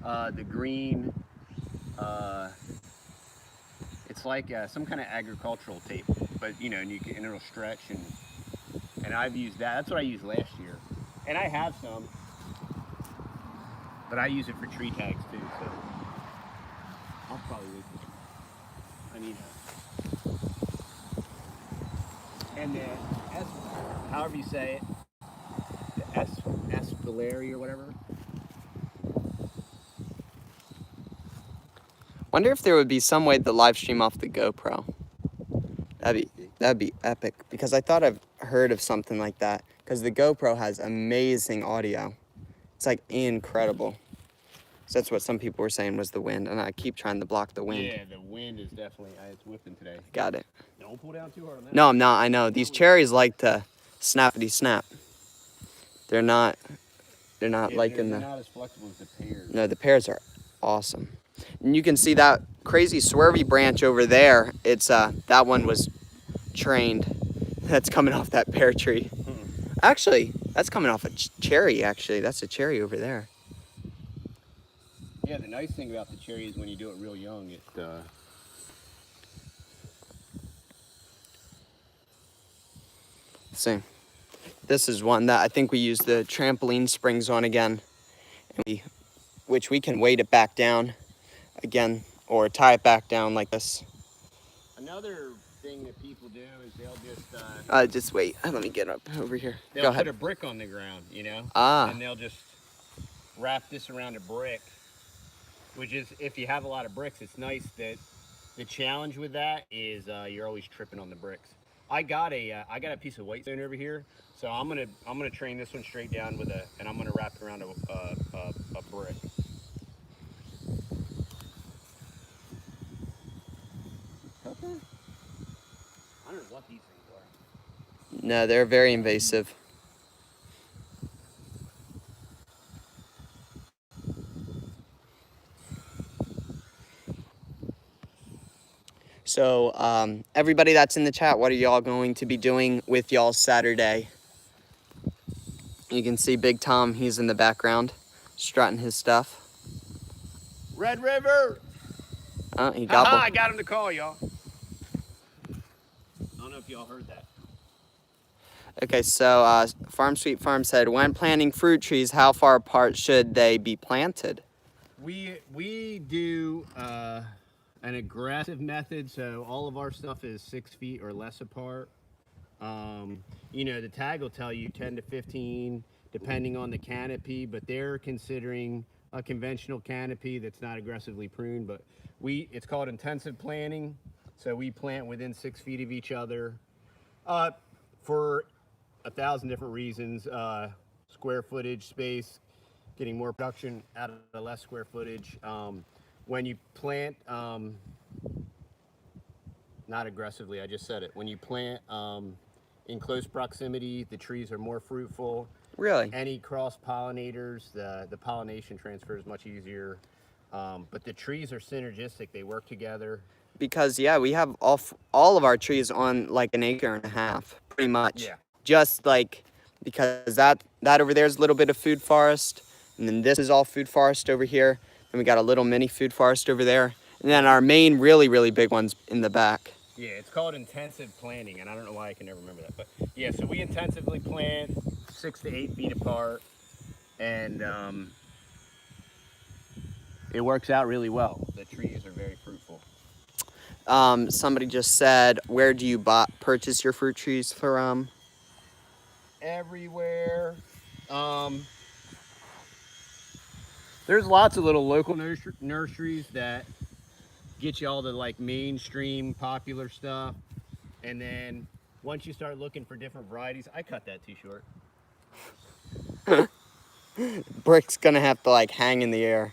the green. It's like some kind of agricultural tape, but you know, and it'll stretch and I've used that. That's what I used last year, and I have some, but I use it for tree tags too. So I'll probably wait. I mean, and the however you say it, the Espalieri or whatever. Wonder if there would be some way to live stream off the GoPro. That'd be epic, because I thought I've heard of something like that, because the GoPro has amazing audio. It's like incredible. So that's what some people were saying was the wind, and I keep trying to block the wind. Yeah, the wind is definitely, it's whipping today. Got it. Don't pull down too hard on that. No, I'm not. I know. These cherries like to snappity snap. They're not liking they're not as flexible as the pears. No, the pears are awesome. And you can see that crazy swervy branch over there. It's that one was trained. That's coming off that pear tree. Actually, that's coming off a cherry, actually. That's a cherry over there. Yeah, the nice thing about the cherry is when you do it real young, it see. This is one that I think we use the trampoline springs on again, and which we can weight it back down again, or tie it back down like this. Another thing that people do is they'll just wait. Let me get up over here. They'll Go ahead. put a brick on the ground, you know? Ah. And they'll just wrap this around a brick, which is, if you have a lot of bricks, it's nice that the challenge with that is you're always tripping on the bricks. I got a piece of white stone over here, so I'm gonna train this one straight down with and I'm gonna wrap it around a brick. Okay. I don't know what these things are. No, they're very invasive. So, everybody that's in the chat, what are y'all going to be doing with y'all's Saturday? You can see Big Tom, he's in the background, strutting his stuff. Red River! Oh, he gobbled. I got him to call, y'all. I don't know if y'all heard that. Okay, so Farm Sweet Farm said, when planting fruit trees, how far apart should they be planted? We do an aggressive method, so all of our stuff is 6 feet or less apart. You know, the tag will tell you 10 to 15, depending on the canopy, but they're considering a conventional canopy that's not aggressively pruned, but it's called intensive planting. So we plant within 6 feet of each other for 1,000 different reasons. Square footage, space, getting more production out of the less square footage. When you plant, not aggressively, I just said it. When you plant in close proximity, the trees are more fruitful. Really? Any cross pollinators, the pollination transfer is much easier. But the trees are synergistic, they work together. Because, yeah, we have all of our trees on like 1.5 acres, pretty much. Yeah. Just like, because that over there is a little bit of food forest, and then this is all food forest over here. And we got a little mini food forest over there. And then our main really, really big one's in the back. Yeah, it's called intensive planting, and I don't know why I can never remember that. But yeah, so we intensively plant 6 to 8 feet apart, and it works out really well. The trees are very fruitful. Somebody just said, where do you purchase your fruit trees from? Everywhere. There's lots of little local nurseries that get you all the like mainstream popular stuff, and then once you start looking for different varieties, I cut that too short. Brick's gonna have to like hang in the air.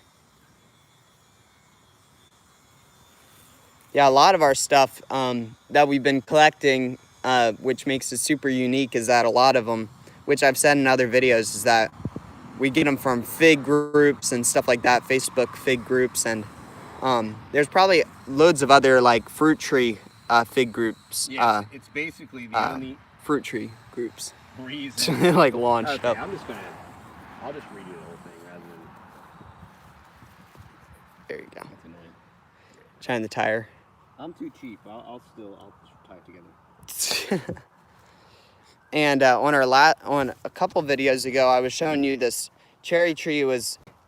Yeah, a lot of our stuff that we've been collecting, which makes it super unique, is that a lot of them, which I've said in other videos, is that we get them from fig groups and stuff like that, Facebook fig groups, and there's probably loads of other like fruit tree fig groups. Yeah, it's basically the only fruit tree groups. Reason. Like launched okay, up. I'll just redo the whole thing rather than. There you go. That's annoying. Trying the tire. I'm too cheap. I'll tie it together. And on a couple videos ago, I was showing you this cherry tree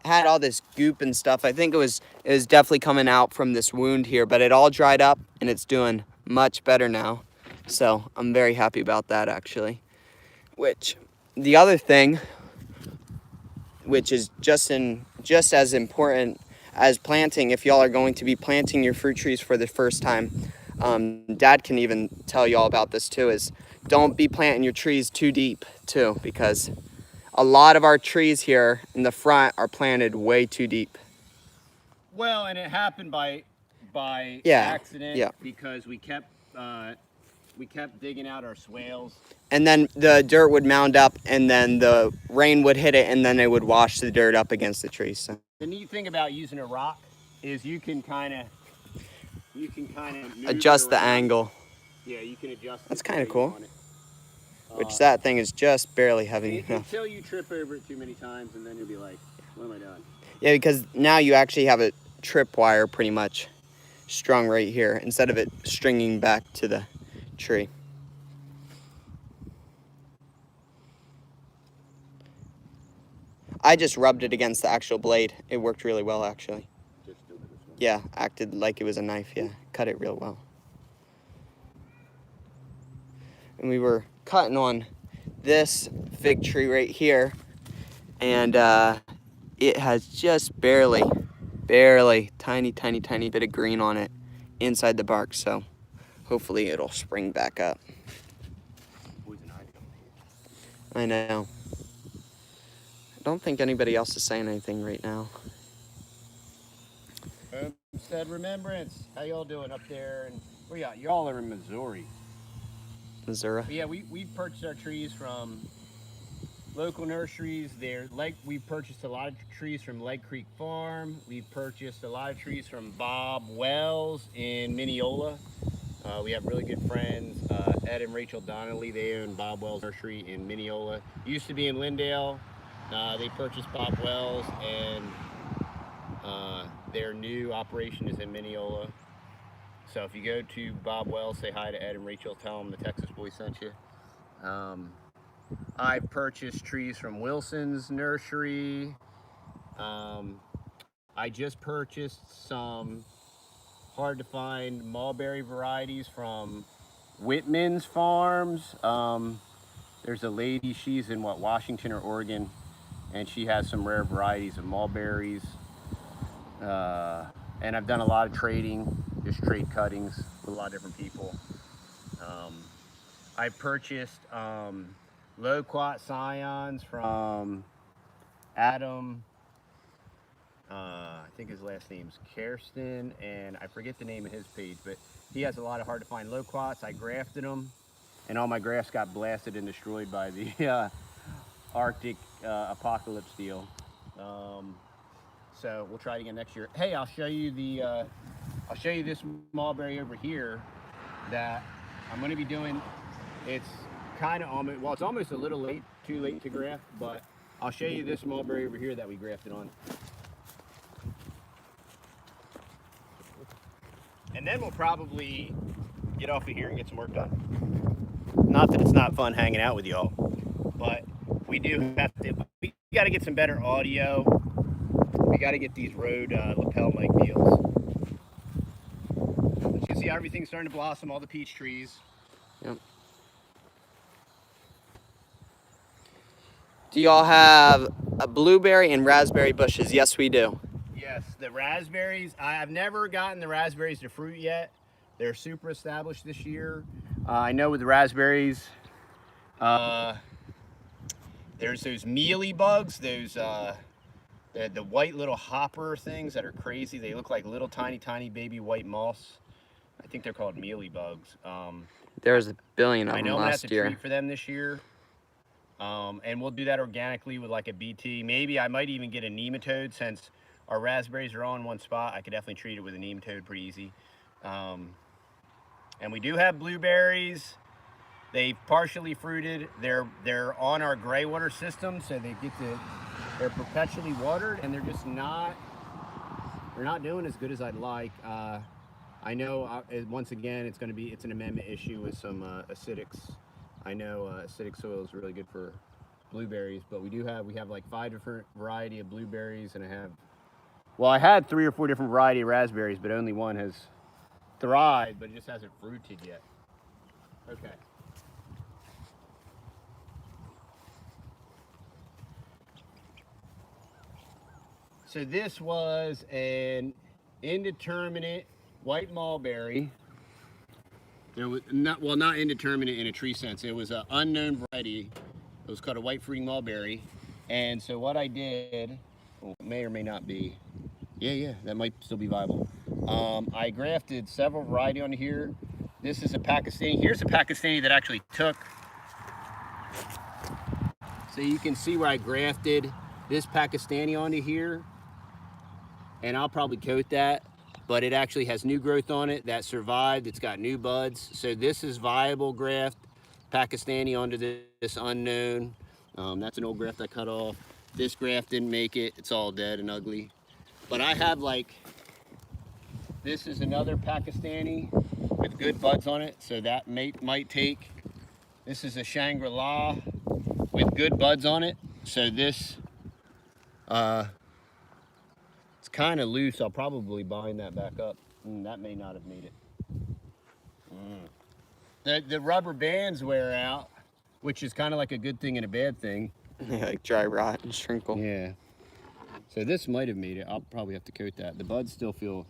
had all this goop and stuff. I think it was definitely coming out from this wound here, but it all dried up and it's doing much better now. So I'm very happy about that, actually. Which the other thing, which is just as important as planting, if y'all are going to be planting your fruit trees for the first time, Dad can even tell y'all about this too, is don't be planting your trees too deep too, because a lot of our trees here in the front are planted way too deep. Well, and it happened by accident, yeah. Because we kept digging out our swales. And then the dirt would mound up, and then the rain would hit it, and then it would wash the dirt up against the trees. So. The neat thing about using a rock is you can kind of adjust the angle. Yeah, you can adjust. That's kind of cool. Which that thing is just barely heavy enough. Until you trip over it too many times, and then you'll be like, what am I doing? Yeah, because now you actually have a trip wire pretty much strung right here instead of it stringing back to the tree. I just rubbed it against the actual blade. It worked really well, actually. Just do it this way. Yeah, acted like it was a knife. Yeah, cut it real well. And we were cutting on this fig tree right here, and it has just barely tiny bit of green on it inside the bark, so hopefully it'll spring back up. I know. I don't think anybody else is saying anything right now. Homestead Remembrance. How y'all doing up there? And where y'all? Y'all are in Missouri. Missouri. But yeah, we purchased our trees from local nurseries. We've purchased a lot of trees from Leg Creek Farm. We've purchased a lot of trees from Bob Wells in Mineola. We have really good friends, Ed and Rachel Donnelly. They own Bob Wells Nursery in Mineola. Used to be in Lindale. They purchased Bob Wells, and their new operation is in Mineola. So if you go to Bob Wells, say hi to Ed and Rachel. Tell them the Texas Boy sent you. I purchased trees from Wilson's Nursery. I just purchased some hard to find mulberry varieties from Whitman's Farms. There's a lady, she's in Washington or Oregon, and she has some rare varieties of mulberries. And I've done a lot of trading, just trade cuttings with a lot of different people. I purchased loquat scions from Adam. I think his last name's Kirsten, and I forget the name of his page, but he has a lot of hard to find loquats. I grafted them, and all my grafts got blasted and destroyed by the Arctic apocalypse deal. So we'll try it again next year. Hey, I'll show you this mulberry over here that I'm going to be doing. It's kind of almost, well, it's almost a little late, too late to graft, but I'll show you this mulberry over here that we grafted on. And then we'll probably get off of here and get some work done. Not that it's not fun hanging out with y'all, but we got to get some better audio. We got to get these Rode lapel mic deals. But you can see everything's starting to blossom, all the peach trees. Yep. Do y'all have a blueberry and raspberry bushes? Yes, we do. Yes, the raspberries. I've never gotten the raspberries to fruit yet. They're super established this year. I know with the raspberries, there's those mealy bugs, those the white little hopper things that are crazy. They look like little tiny baby white moths. I think they're called mealy bugs. There was a billion of them last year. I know I'm gonna have to treat for them this year. And we'll do that organically with like a BT. Maybe I might even get a nematode, since our raspberries are all in one spot. I could definitely treat it with a nematode pretty easy. And we do have blueberries. They partially fruited. They're on our gray water system, so they're perpetually watered, and they're not doing as good as I'd like. I know once again it's an amendment issue with some acidics. I know acidic soil is really good for blueberries, but we have like 5 different variety of blueberries, and I had 3 or 4 different variety of raspberries, but only one has thrived, but it just hasn't fruited yet. Okay. So this was an indeterminate white mulberry. There was not indeterminate in a tree sense. It was an unknown variety. It was called a white fruiting mulberry. And so what I did, may or may not be, yeah, that might still be viable. I grafted several variety onto here. This is a Pakistani. Here's a Pakistani that actually took. So you can see where I grafted this Pakistani onto here. And I'll probably coat that, but it actually has new growth on it that survived. It's got new buds. So this is viable graft, Pakistani onto this unknown. That's an old graft I cut off. This graft didn't make it. It's all dead and ugly. But I have this is another Pakistani with good buds on it. So that might take. This is a Shangri-La with good buds on it. So this, it's kind of loose. I'll probably bind that back up. That may not have made it. The rubber bands wear out, which is kind of like a good thing and a bad thing. Yeah, like dry rot and shrinkle. Yeah. So this might have made it. I'll probably have to coat that. The buds still feel,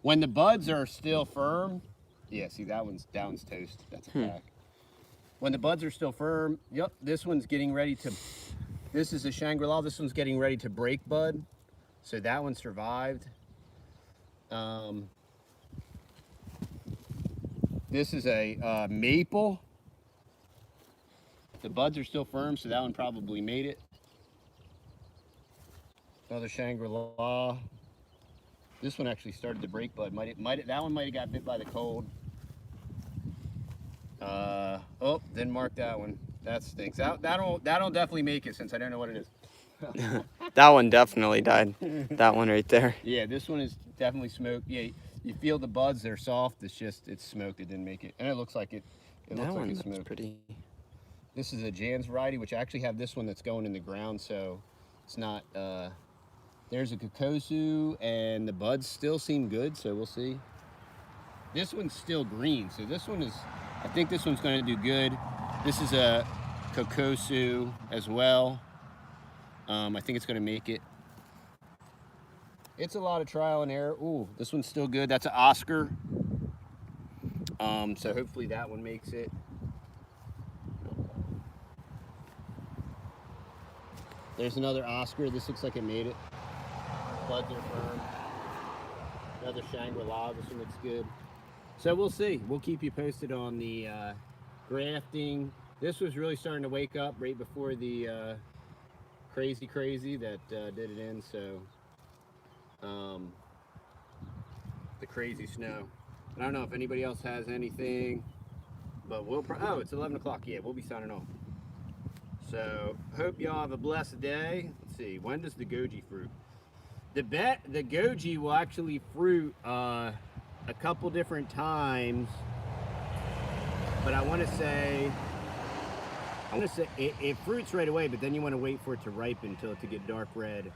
when the buds are still firm, yeah, see that one's toast. That's a fact. when the buds are still firm, yep, this one's getting ready to, this is a Shangri-La, this one's getting ready to break bud. So that one survived. This is a maple. The buds are still firm, so that one probably made it. Another Shangri-La. This one actually started to break bud. That one might have got bit by the cold. Oh, didn't mark that one. That stinks. That'll definitely make it since I don't know what it is. That one definitely died. That one right there. Yeah, this one is definitely smoked. Yeah, you feel the buds, they're soft. It's just, it's smoked. It didn't make it. And it looks like it. That one looks pretty. This is a Jan's variety, which I actually have this one that's going in the ground, so it's not, there's a Kokosu, and the buds still seem good, so we'll see. This one's still green, so this one is, I think this one's going to do good. This is a Kokosu as well. I think it's going to make it. It's a lot of trial and error. Ooh, this one's still good. That's an Oscar. So hopefully that one makes it. There's another Oscar. This looks like it made it. Buds are firm. Another Shangri-La. This one looks good. So we'll see. We'll keep you posted on the grafting. This was really starting to wake up right before the crazy that did it in. So the crazy snow. I don't know if anybody else has anything, but we'll. Oh, it's 11 o'clock. Yeah, we'll be signing off. So hope y'all have a blessed day. Let's see. When does the goji fruit? The goji will actually fruit a couple different times, but I want to say it fruits right away, but then you want to wait for it to ripen until to get dark red.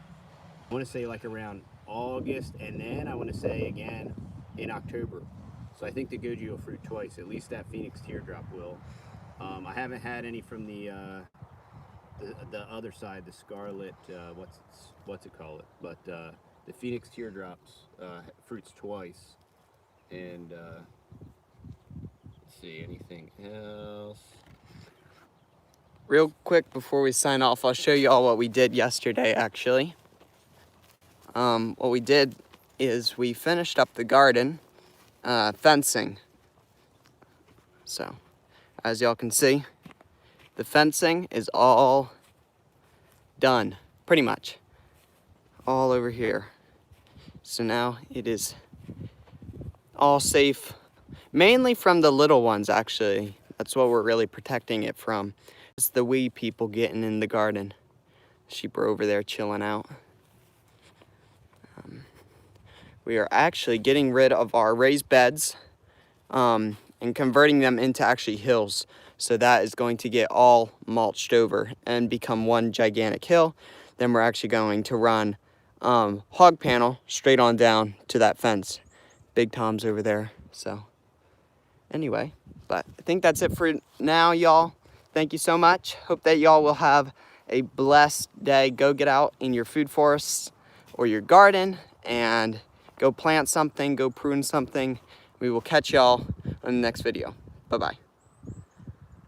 I want to say like around August, and then I want to say again in October. So I think the goji will fruit twice. At least that Phoenix teardrop will. I haven't had any from the other side, the scarlet. What's it called? But the Phoenix teardrops fruits twice. And let's see, anything else? Real quick before we sign off, I'll show you all what we did yesterday, actually. What we did is we finished up the garden fencing. So, as y'all can see, the fencing is all done, pretty much. All over here. So now it is all safe, mainly from the little ones, actually. That's what we're really protecting it from. It's the wee people getting in the garden. Sheep are over there chilling out. We are actually getting rid of our raised beds and converting them into actually hills. So that is going to get all mulched over and become one gigantic hill. Then we're actually going to run hog panel straight on down to that fence. Big Tom's over there. So anyway, but I think that's it for now, y'all. Thank you so much. Hope that y'all will have a blessed day. Go get out in your food forests or your garden and go plant something, go prune something. We will catch y'all on the next video. Bye-bye.